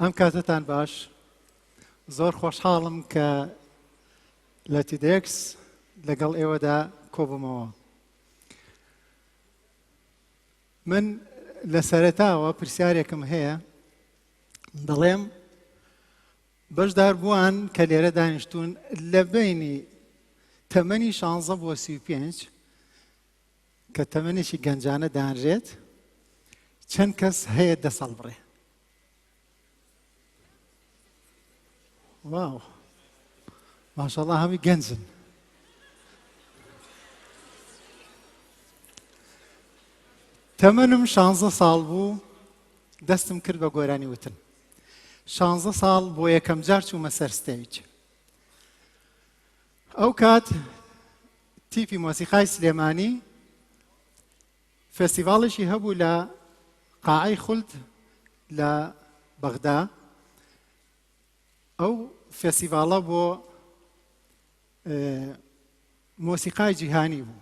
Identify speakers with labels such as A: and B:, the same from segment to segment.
A: ئەم کاتتان باش زۆر خۆشحاڵم کە لە تیدێکس لەگەڵ ئێوەدا کۆبوومەوە. من لە سەرەتاوە پرسیارێکم هەیە، دەڵێم بەشداربووان کە لێرە دانیشتوون لە بینی تەمەنی 16 بۆ 35 کە تەمەنێکی گەنجانە دانرێت، چەند کەس هەیە 10 ساڵ بڕێ؟ واو، ماشەڵڵا هەمی گەنجن. تەمەنم 16 ساڵ بوو، دەستم کرد بە گۆرانی وتن. 16 ساڵ بۆ یەکەم جار چوومە سەر ستێج. ئەو کات تیپی مۆسیقای سلێمانی فێستیڤاڵێکی هەبوو لە قاعەی خولد لە بەغدا. ئەو فێستیڤاڵە بۆ مۆسیقای جیهانی بوو.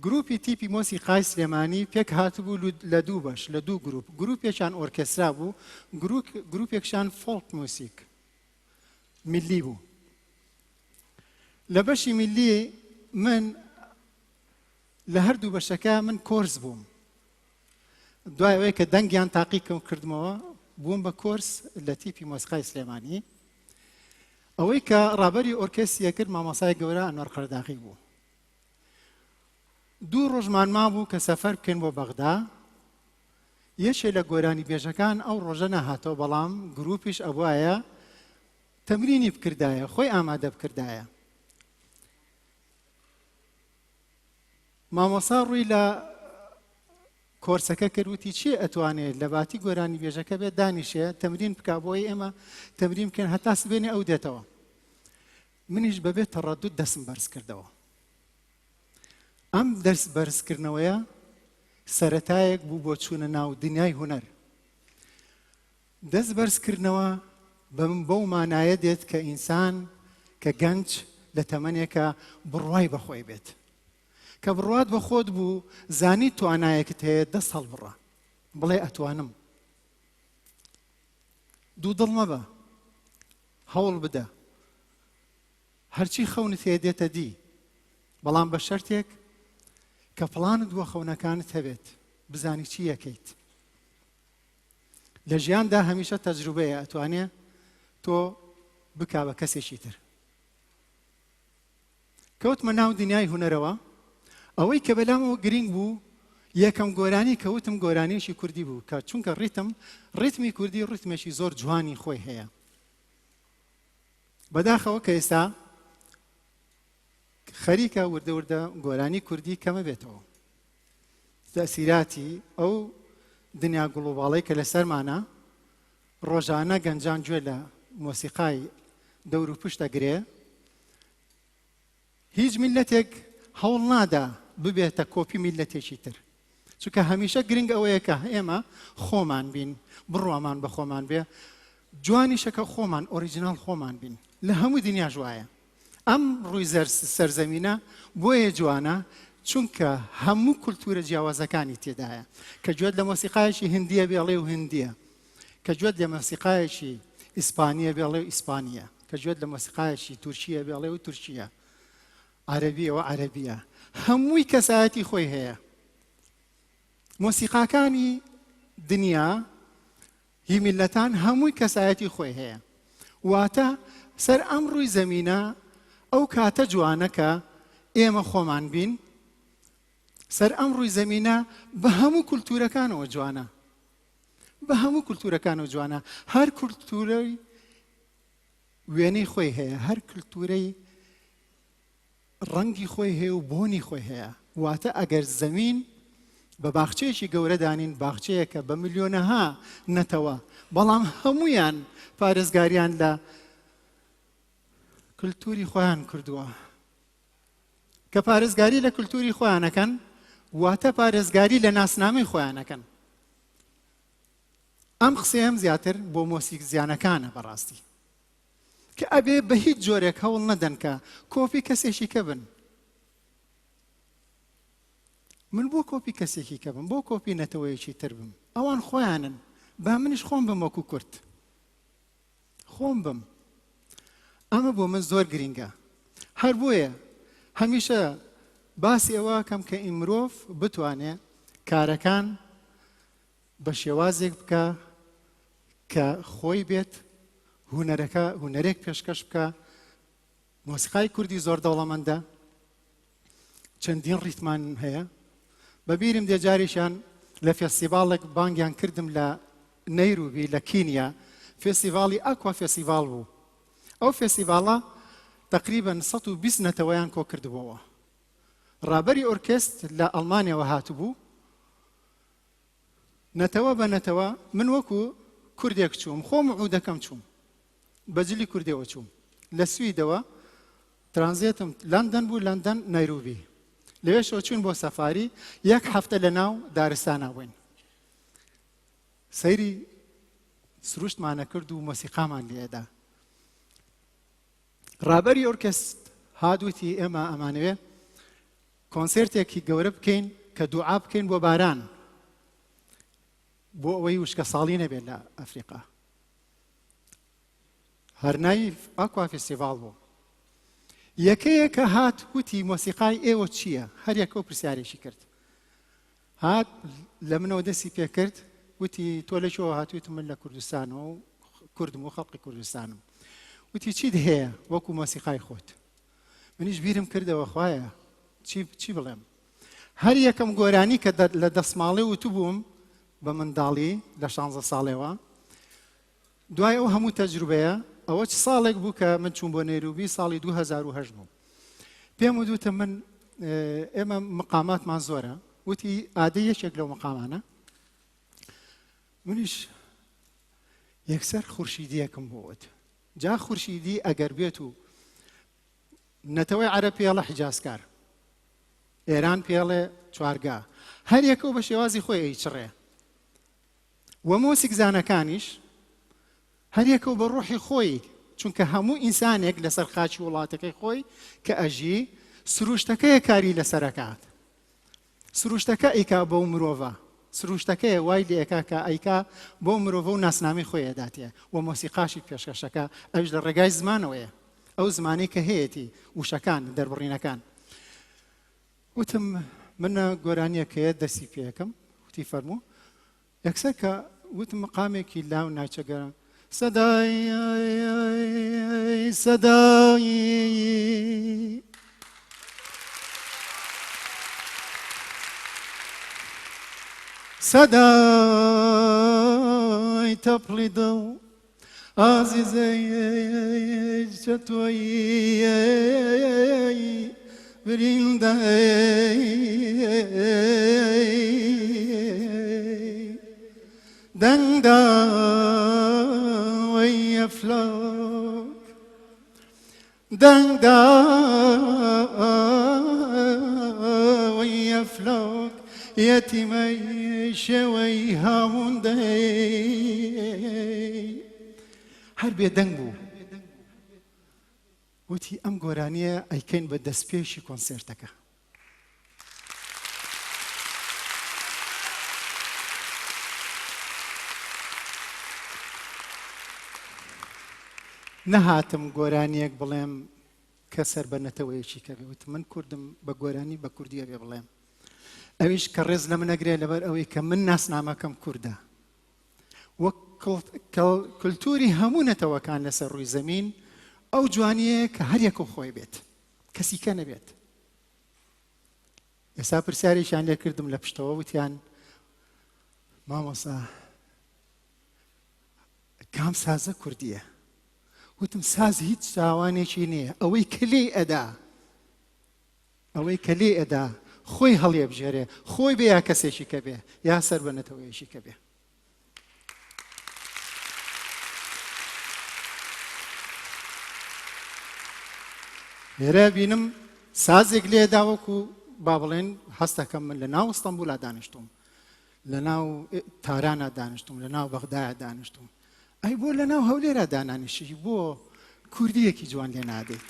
A: گروپی تیپی مۆسیقای سلێمانی پێک هاتبوو لە دوو بەش، لە دوو گروپ. گروپێکیان ئۆرکێسترا بوو، گروپێکیان فۆڵک موسیک میلی بوو. لە بەشی میلی من لە هەردوو بەشەکە من کۆرس بووم. دوای ئەوەی کە دەنگیان تاقی کردمەوە بووم بە کۆرس لە تیپی مۆسیقای سلێمانی. ئەوەی کە ڕابەری ئۆرکێستریە کرد مامۆسای گەورە ئەنوەر قەرداغی بوو. 2 ڕۆژمان مابوو کە سەفەر بکەین بۆ بەغدا. یەکێ لە گۆرانی بێژەکان ئەو ڕۆژە نەهاتەوە، بەڵام گروپیش ئەوایە تەمرینی بکردایە، خۆی ئامادە بکردایە. مامۆسا ڕووی لە کۆرسەکە کردوتی چی ئەتوانێت لە باتی گۆرانی بێژەکە بێت دانیشێ تەمرین بکا بۆی ئێمە تەمرین بکەین هەتا سبێنێ ئەو دێتەوە. منیش بەبێت تەڕەدوود دەستم بەرز کردەوە. ئەم دەرس بەرزکردنەوەیە سەرەتایەک بوو بۆ چوونە ناو دنیای هونەر. دەست بەرزکردنەوە بە من بەو مانایە دێت کە ئینسان کە گەنج لە تەمەنێکە بڕوای بەخۆی بێت. کە بڕوات بە خۆت بوو، زانی توانایەکت هەیە 10 ساڵ بڕە، بڵێ ئەتوانم. دوو دڵ مەبە، هەوڵ بدە. هەرچی خەونت هەیە دێتە دی، بەڵام بە شەرتێک کە پڵانت بۆ خەونەکانت هەبێت، بزانی چی یەکەیت. لە ژیاندا هەمیشە تەجروبەیە، ئەتوانێ تۆ بکا بە کەسێکی تر. کەوتمە ناو دنیای هونەرەوە. ئەوەی کە بەلامەوە گرنگ بوو، یەکەم گۆرانی کەوتم گۆرانیشی کوردی بوو، کە چونکە ڕیتمی کوردی ڕیتمێکی زۆر جوانی خۆی هەیە. بەداخەوە کە ئێستا خەریکە وردە وردە گۆرانی کوردی کەمە بێتەوە. تەسیراتی ئەو دنیا گڵۆباڵەی کە لەسەرمانە، ڕۆژانە گەنجان گوێ لە مۆسیقای دەور و پشت دەگرێ. هیچ میلەتێک هەوڵ نادا ببێتە کۆپی میلەتێکی تر، چونکە هەمیشە گرنگ ئەوەیە کە ئێمە خۆمان بین، بڕوامان بە خۆمان بێ، جوانیشەکە خۆمان، ئۆریجینال خۆمان بین. لە هەموو دنیا جوایە. ئەم ڕووی سەرزەمینە بۆیە جوانە، چونکە هەموو کولتورە جیاوازەکانی تێدایە. کە گوێت لە مۆسیقایەکی هندیە بێڵێ و هندیە، کە گوێت لە مۆسیقایەکی ئیسپانیە بێڵێ و ئیسپانیە، کە گوێت لە مۆسیقایەکی تورکیە بێڵێ و تورکیە، عەرەبیەوە عەرەبیە. هەمووی کەسایەتی خۆی هەیە. مۆسیقاکانی دنیا هی میلەتان هەمووی کەسایەتی خۆی هەیە. واتە سەر ئەم ڕووی زەمینە ئەو کاتە جوانەکە ئێمە خۆمان بین، سەر ئەم ڕووی زەمینە بە هەموو کولتورەکانەوە جوانە. بە هەموو کولتورەکانەوە جوانە. هەر کولتورەی وێنەی خۆی هەیە، هەر کولتورەی ڕەنگی خۆی هەیە و بۆنی خۆی هەیە. واتە ئەگەر زەمین بە باخچەیەکی گەورە دانین، باخچەیەکە بە ملیۆنەها نەتەوە، بەڵام هەمویان پارێزگاریان لە کولتوری خۆیان کردووە. کە پارێزگاری لە کولتوری خۆیانەکەن، واتە پارێزگاری لە ناسنامەی خۆیانەکەن. ئەم قسەیەم زیاتر بۆ مۆسیق زیانەکانە بەڕاستی، کە ئەبێ بە هیچ جۆرێک هەوڵ نەدەن کە کۆپی کەسێکی کە بن. من بۆ کۆپی کەسێکی کە بم، بۆ کۆپی نەتەوەیەکی تر بم. ئەوان خۆیانن، با منیش خۆم بم وەکو کورد خۆم بم ئەمە بۆ من زۆر گرینگە هەر بۆیە هەمیشە باسی ئەوە کەم کە ئین مرۆڤ بتوانێت کارەکان بە شێوازێک بکە کە خۆی بێت هونەرێک پێشکەش بکە مۆسیقای کوردی زۆر دەوڵەمەندە چەندین ڕیتمان هەیە بەبیرم دێ جاریشان لە فێستیڤاڵێک بانگیان کردم لە نەیروبی لە کینیا فێستیڤاڵی ئاکوا فێستیڤاڵ بوو ئەو فێستیڤاڵە تقریباً 120 نەتەوەیان کۆ کردبووەوە ڕابەری ئۆرکێست لە ئەڵمانیەوە هاتبوو نەتەوە بە نەتەوە من وەکو کوردێک چووم خۆم عودەکەم چووم بەجلی کوردەوە چووم لە سویدەوە ترانزیتم لەندەن بوو لەندەن نەیروبی لەوێشەوە چوون بۆ سەفاری یەک هەفتە لە ناو دارستانە بووین سەیری سروشتمانە کرد و مۆسیقامان لێدا ڕابەری ئۆرکێست هادووتی ئێمە ئەمانەوێ کۆنسێرتێکی گەورە بکەین کە دوعا بکەین بۆ باران بۆ ئەوەی وشکە ساڵی نەبێت لە ئەفریقا هەرنای ئاکوا فێستیڤاڵ بوو یەکەیە کە هات وتی مۆسیقای ئێوە چییە هەر یەکە و پرسیارێکی کرد هات لە منەوە دەستی پێ کرد وتی تۆ لەکوێوە هاتوویت من لە کوردستانەوە و کوردم و خەڵقی کوردستانم وتی چیت هەیە وەکو مۆسیقای خۆت منیش بیرم کردەوە خوایە چی بڵێم هەر یەکەم گۆرانی کە لە دەسماڵێ وتو بووم بە منداڵی لە 16 ساڵێەوە دوای ئەو هەموو تەجروبەیە ئەوە چ ساڵێک بوو کە من چوون بۆ نەیروبی ساڵی 2008 بوو پێم وتە من ئێمە مقاماتمان زۆرە وتی ئادەی یەکێک لەو مقامانە منیش یەکسەر خورشیدیەکم بۆت جا خورشیدی ئەگەر بێت و نەتەوەی عەرەب پێڵە حیجازکار ئێران پێڵێ چوارگا هەر یەکەو بە شێوازی خۆی ئەیچڕێ و مۆسیک زانەکانیش هەر یەکەو بە ڕوحی خۆی چونکە هەموو ئینسانێک لەسەر خاچی وڵاتەکەی خۆی کە ئەژی سروشتەکەیە کاری لەسەرەکات سروشتەکە ئەیکا بۆ مرۆڤە سروشتەکەیە وای لێ ئەکا کە ئەیکا بۆ مرۆڤە و ناسنامی خۆی ئەداتێ و مۆسیقاشی پێشکەشەکە ئەوش لە ڕێگای زمانەوەیە ئەو زمانی کە هەیەی وشەکان دەربڕینەکان وتم منە گۆرانیە کەیە دەستی پێەکەم وتی فەرموو یەکسەر کە وتم مقامێکی لاو ناچەگەرە سەدای سەدای سەدای تەپڵی دڵ ئازیزەی چە تۆیی بریندەی دەنگداوەی ئەفلۆک دەنگداوەی ئەفلۆک یەتیمەی شێوەی هاوندەی هەر بێدەنگ بوو وتی ئەم گۆرانیە ئەیکەین بە دەستپێشی کۆنسێرتەکە نەهاتم گۆرانیەک بڵێم کە سەر بە نەتەوەیەکی کە بێت من کوردم بە گۆرانی بە کوردیە بێ بڵێم ئەویش کە ڕێز لە منەگرێ لەبەر ئەوەی کە من ناسنامەکەم کووردە وەک کولتوری هەموو نەتەوەکان لەسەر ڕووی زەمین ئەو جوانیە کە هەر یەکە خۆی بێت کەسیکە نەبێت ئێستا پرسیارێکیان لێ کردم لە پشتەوە وتیان مامۆستا کام سازە کوردیە وتم ساز هیچ چاوانێکی نییە ئەوەی کە لێ ئەدا ئەوەی کە لێ ئەدا خۆی هەڵێ بژێرێ خۆی بێ یا کەسێکی کە بێ یا سەر بە نەتەوەیەکی کە بێ لێرە بینم سازێک لێدا وەکو با بڵێن هەستەکەم من لە ناو ئەستەمبوڵا دانیشتوم لە ناو تارانە دانیشتوم لە ناو بەغدایە دانیشتوم ئەی بۆ لە ناو هەولێرە دانانیشی بۆ کوردیەکی جوان لێ نادەیت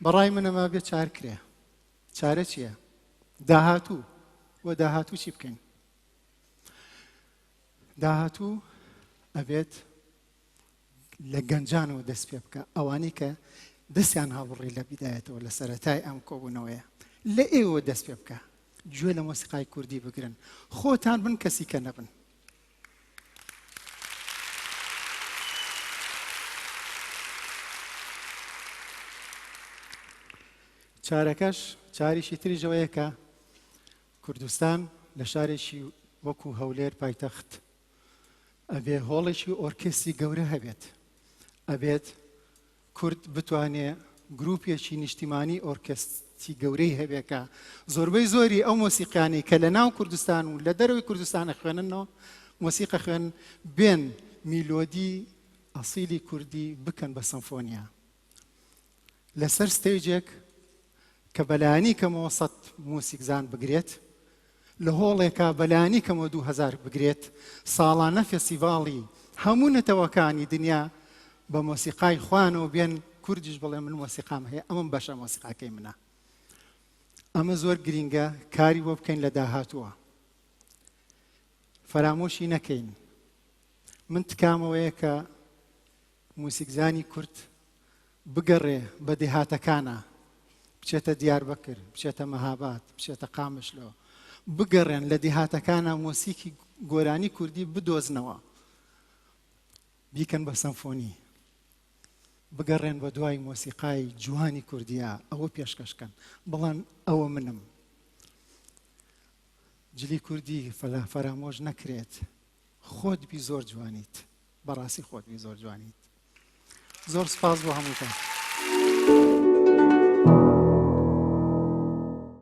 A: بەڕای منەمە بێ چارکرێ چارە چییە؟ داهاتوو بۆ داهاتوو چی بکەین؟ داهاتوو ئەبێت لە گەنجانەوە دەست پێ بکە، ئەوانەی کە دەستیان هەڵبڕی لە بیدایەتەوە لە سەرەتای ئەم کۆبوونەوەیە، لە ئێوە دەست پێ بکە، گوێ لە مۆسیقای کوردی بگرن، خۆتان بن کەسی کە نەبن. چارەکەش چاریشی تریش ئەوەیە کە کوردستان لە شارێکی وەکو هەولێر پایتەخت ئەبێ هۆڵێکی ئۆرکێستری گەورە هەبێت، ئەبێت کورد بتوانێت گروپێکی نیشتیمانی ئۆرکێستری گەورەی هەبێکە زۆربەی زۆری ئەو مۆسیقیانەی کە لە ناو کوردستان و لە دەرەوەی کوردستانە خوێننەوە مۆسیقە خوێن بێن میلۆدی ئەسیلی کوردی بکەن بە سەمفۆنیا لەسەر ستێجێک کە بەلایانی کەمەوە 100 موسیقزان بگرێت، لە هۆڵێکە بەلایانی کەمەوە 2000 بگرێت، ساڵانە فێستیڤاڵی هەموو نەتەوەکانی دنیا بە مۆسیقای خوانەوە بێن، کوردیش بڵێ من مۆسیقام هەیە، ئەمەم بەشە مۆسیقاکەی منە. ئەمە زۆر گرینگە، کاری بۆ بکەین لە داهاتووە. فەرامۆشی نەکەین. من تکامەوەیە کە موسیقزانی کورد بگەڕێ بە دێهاتەکانە، بچێتە دیاربەکر، بچێتە مەهاباد، بچێتە قامشلۆ، بگەڕێن لە دێهاتەکانە مۆسیقی گۆرانی کوردی بدۆزنەوە، بیکەن بە سەمفۆنی، بگەڕێن بە دوای مۆسیقای جوانی کوردیە، ئەوە پێشکەشکەن، بەڵام ئەوە منم. جلی کوردی فەرامۆژ نەکرێت، خۆت بی زۆر جوانیت، بەڕاستی خۆت بی زۆر جوانیت. زۆر سپاس بۆ هەمووتان.